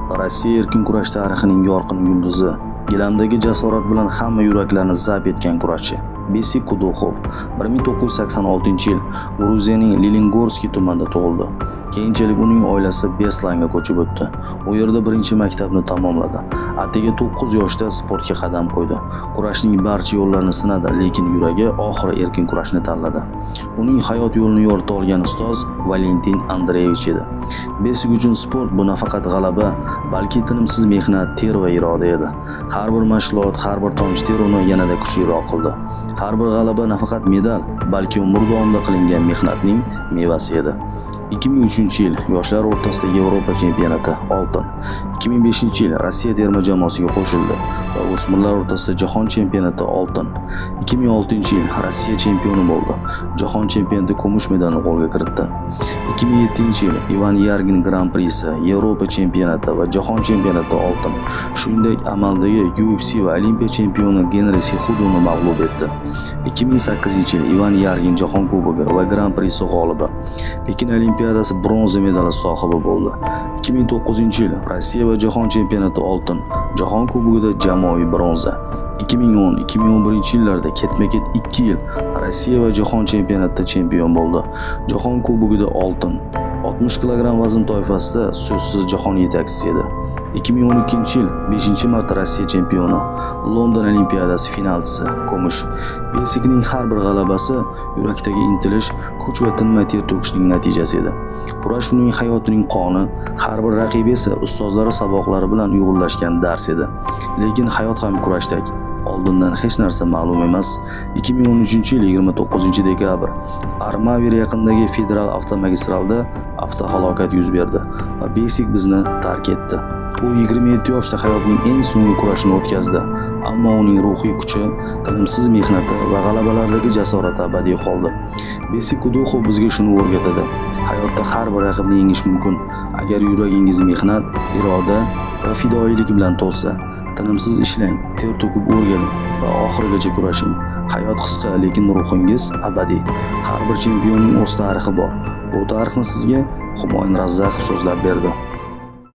Rossiya erkin kurash tarixining yorqin yulduzi, gilamdagi jasorat bilan hamma yuraklarni zabt etgan kurashchi Besik Kuduxov 1986-yil Gruziyaning Lelingorskiy tumanida tug'ildi. Keyinchalik uning oilasi Beslanga ko'chib o'tdi. U yerda birinchi maktabni tamomladi. Atigi 9 yoshda sportga qadam qo'ydi. Kurashning barcha yo'llarini sinadi, lekin yuragi oxiri erkin kurashni tanladi. Uning hayot yo'lini yorita olgan ustoz Valentin Andreyevich edi. Besik uchun sport bu nafaqat g'alaba, balki tinimsiz mehnat, ter va iroda edi. Har bir mashg'ulot, har bir tomchi ter uni yanada kuchliroq qildi. Har bir g'alaba nafaqat medal, balki umr davomida qilingan mehnatning mevasi edi. 2003-yil yoshlar o'rtasida Yevropa chempionati oltin. 2005-yil Rossiya terma jamoasiga qo'shildi va o'smirlar o'rtasida jahon chempionati oltin. 2006-yil Rossiya chempioni bo'ldi. Jahon chempionatida kumush medalni qo'lga kiritdi. 2007-yil Ivan Yargin Grand Prixsi, Yevropa chempionati va jahon chempionati oltin. Shuningdek, amaldagi UFC va Olimpiya chempioni Genri Sehudovni mag'lub etdi. 2008-yil Ivan Yargin jahon kubogi va Grand Prixsi g'olibi. Pekin Olimpiadasi bronza medali sohibi bo'ldi. 2009-yil Rossiya va jahon chempionati oltin, jahon kubogida jamoaviy bronza. 2010-2011-yillarda ketma-ket 2 yil Rossiya va jahon chempionatida chempion bo'ldi. Jahon kubogida oltin. 60 kg vazn toifasida so'zsiz jahon yetakchisi edi. 2012-yil 5-marta Rossiya chempioni, London Olimpiadasi finalchisi, kumush. Besikning har bir g'alabasi yurakdagi intilish, kuch va tinmay ter to'kishning natijasi edi. Kurash uning hayotining qoni, har bir raqibi esa ustozlari saboqlari bilan uyg'unlashgan dars edi. Lekin hayot ham kurashdek. Oldindan hech narsa ma'lum emas. 2013-yil 29-dekabr Armavir yaqinidagi federal avtomagistralda avtohalokat yuz berdi va Besik bizni tark etdi. U 27 yoshda hayotining eng so'nggi kurashini o'tkazdi, ammo uning ruhiy kuchi, tinimsiz mehnati va g'alabalardagi jasorati abadiy qoldi. Besik Kuduxov bizga shuni o'rgatadi: hayotda har bir raqibni yengish mumkin, agar yuragingiz mehnat, iroda va fidoyilik bilan to'lsa. Tinimsiz ishlang, ter to'kib o'rganing va oxirigacha kurashing. Hayot qisqa, lekin ruhingiz abadiy. Har bir chempionning o'z tarixi bor. Bu tarixni sizga Humoyun Razzaqov so'zlab berdi.